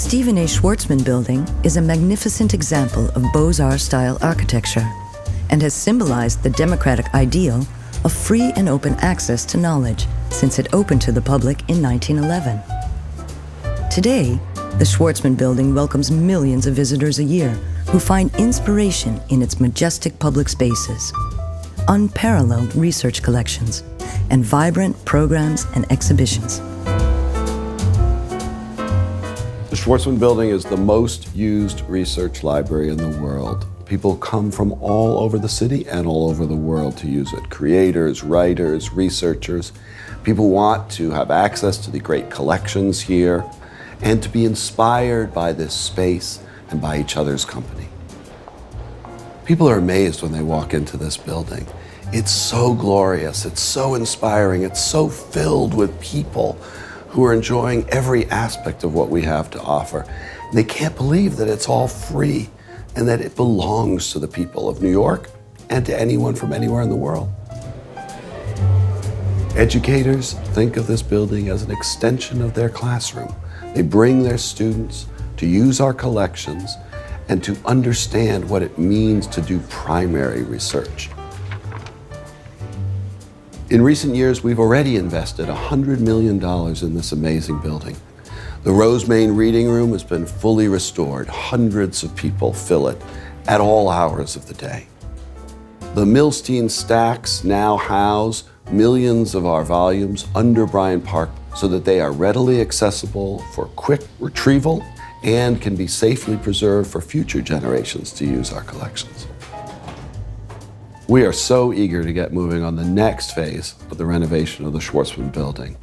Stephen A. Schwarzman Building is a magnificent example of Beaux-Arts-style architecture and has symbolized the democratic ideal of free and open access to knowledge since it opened to the public in 1911. Today, the Schwarzman Building welcomes millions of visitors a year who find inspiration in its majestic public spaces, unparalleled research collections, and vibrant programs and exhibitions. The Schwarzman Building is the most used research library in the world. People come from all over the city and all over the world to use it. Creators, writers, researchers. People want to have access to the great collections here and to be inspired by this space and by each other's company. People are amazed when they walk into this building. It's so glorious, it's so inspiring, it's so filled with people who are enjoying every aspect of what we have to offer. And they can't believe that it's all free and that it belongs to the people of New York and to anyone from anywhere in the world. Educators think of this building as an extension of their classroom. They bring their students to use our collections and to understand what it means to do primary research. In recent years, we've already invested $100 million in this amazing building. The Rosemain Reading Room has been fully restored. Hundreds of people fill it at all hours of the day. The Milstein stacks now house millions of our volumes under Bryant Park so that they are readily accessible for quick retrieval and can be safely preserved for future generations to use our collections. We are so eager to get moving on the next phase of the renovation of the Schwarzman Building.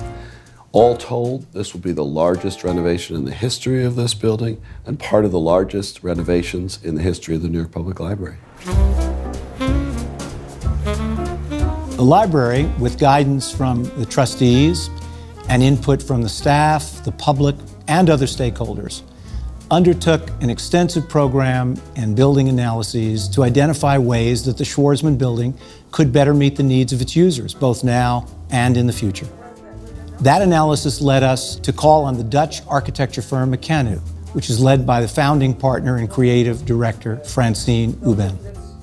All told, this will be the largest renovation in the history of this building and part of the largest renovations in the history of the New York Public Library. The library, with guidance from the trustees and input from the staff, the public, and other stakeholders, undertook an extensive program and building analyses to identify ways that the Schwarzman Building could better meet the needs of its users, both now and in the future. That analysis led us to call on the Dutch architecture firm Mecanoo, which is led by the founding partner and creative director, Francine Uben,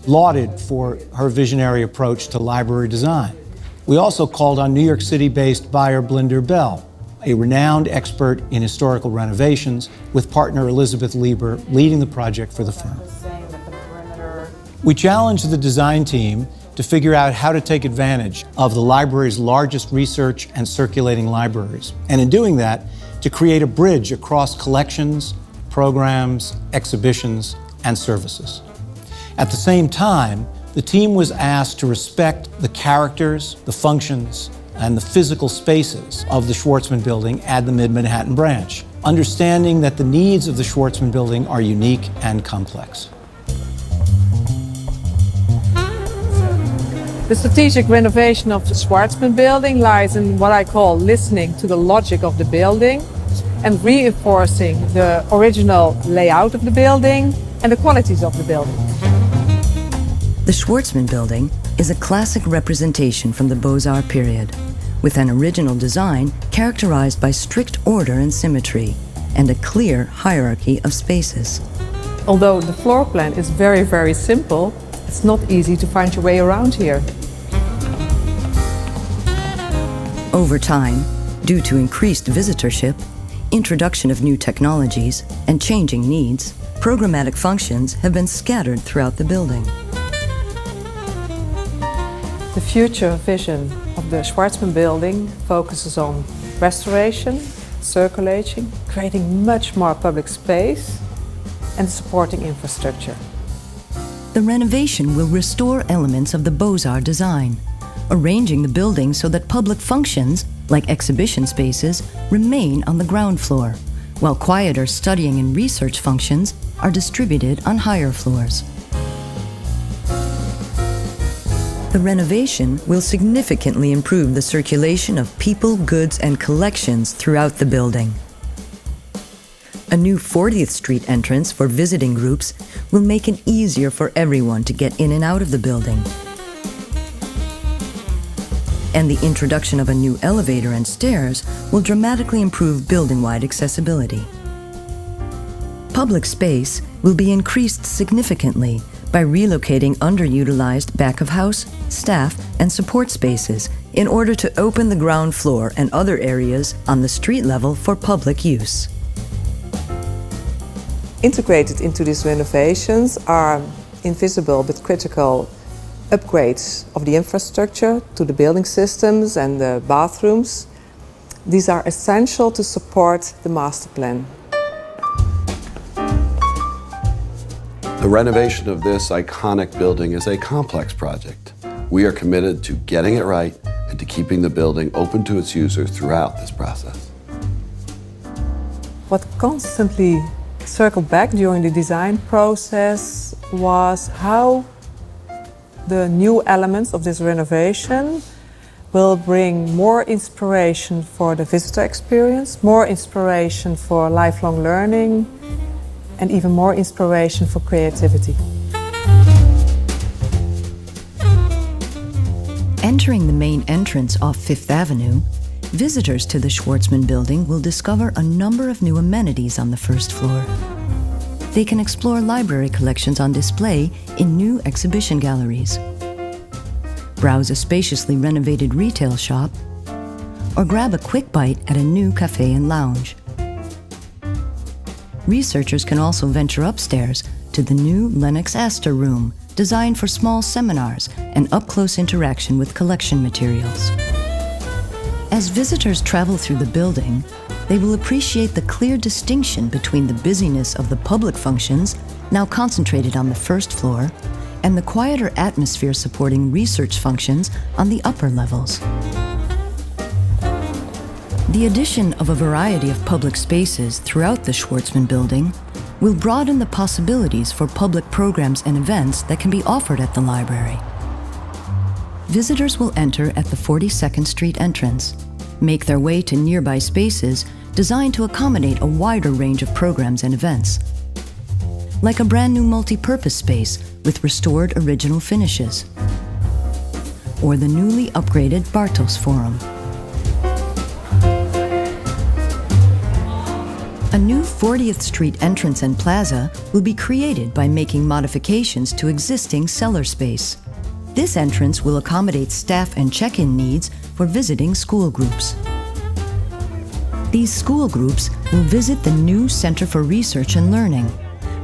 lauded for her visionary approach to library design. We also called on New York City-based buyer Blinder Bell, a renowned expert in historical renovations, with partner Elizabeth Lieber leading the project for the firm. We challenged the design team to figure out how to take advantage of the library's largest research and circulating libraries, and in doing that, to create a bridge across collections, programs, exhibitions, and services. At the same time, the team was asked to respect the characters, the functions, and the physical spaces of the Schwarzman Building at the Mid-Manhattan branch, understanding that the needs of the Schwarzman Building are unique and complex. The strategic renovation of the Schwarzman Building lies in what I call listening to the logic of the building and reinforcing the original layout of the building and the qualities of the building. The Schwarzman Building is a classic representation from the Beaux-Arts period, with an original design characterized by strict order and symmetry, and a clear hierarchy of spaces. Although the floor plan is very, very simple, it's not easy to find your way around here. Over time, due to increased visitorship, introduction of new technologies, and changing needs, programmatic functions have been scattered throughout the building. The future vision of the Schwarzman Building focuses on restoration, circulation, creating much more public space, and supporting infrastructure. The renovation will restore elements of the Beaux-Arts design, arranging the building so that public functions, like exhibition spaces, remain on the ground floor, while quieter studying and research functions are distributed on higher floors. The renovation will significantly improve the circulation of people, goods, and collections throughout the building. A new 40th Street entrance for visiting groups will make it easier for everyone to get in and out of the building. And the introduction of a new elevator and stairs will dramatically improve building-wide accessibility. public space will be increased significantly by relocating underutilized back-of-house, staff, and support spaces in order to open the ground floor and other areas on the street level for public use. Integrated into these renovations are invisible but critical upgrades of the infrastructure to the building systems and the bathrooms. These are essential to support the master plan. The renovation of this iconic building is a complex project. We are committed to getting it right and to keeping the building open to its users throughout this process. What constantly circled back during the design process was how the new elements of this renovation will bring more inspiration for the visitor experience, more inspiration for lifelong learning, and even more inspiration for creativity. Entering the main entrance off Fifth Avenue, visitors to the Schwarzman Building will discover a number of new amenities on the first floor. They can explore library collections on display in new exhibition galleries, browse a spaciously renovated retail shop, or grab a quick bite at a new cafe and lounge. Researchers can also venture upstairs to the new Lennox Astor Room, designed for small seminars and up-close interaction with collection materials. As visitors travel through the building, they will appreciate the clear distinction between the busyness of the public functions, now concentrated on the first floor, and the quieter atmosphere supporting research functions on the upper levels. The addition of a variety of public spaces throughout the Schwarzman Building will broaden the possibilities for public programs and events that can be offered at the library. Visitors will enter at the 42nd Street entrance, make their way to nearby spaces designed to accommodate a wider range of programs and events, like a brand new multi-purpose space with restored original finishes, or the newly upgraded Bartos Forum. A new 40th Street entrance and plaza will be created by making modifications to existing cellar space. This entrance will accommodate staff and check-in needs for visiting school groups. These school groups will visit the new Center for Research and Learning,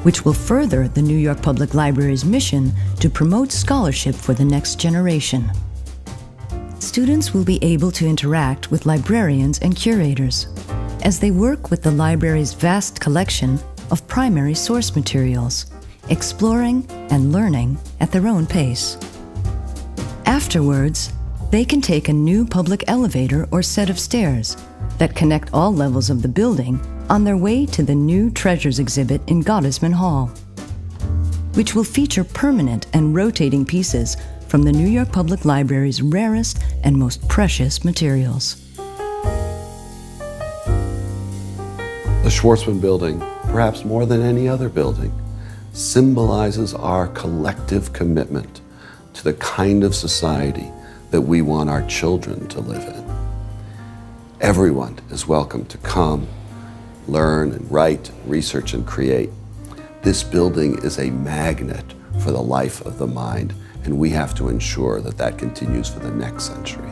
which will further the New York Public Library's mission to promote scholarship for the next generation. Students will be able to interact with librarians and curators as they work with the library's vast collection of primary source materials, exploring and learning at their own pace. Afterwards, they can take a new public elevator or set of stairs that connect all levels of the building on their way to the new Treasures exhibit in Gottesman Hall, which will feature permanent and rotating pieces from the New York Public Library's rarest and most precious materials. The Schwarzman Building, perhaps more than any other building, symbolizes our collective commitment to the kind of society that we want our children to live in. Everyone is welcome to come, learn and write, research and create. This building is a magnet for the life of the mind, and we have to ensure that that continues for the next century.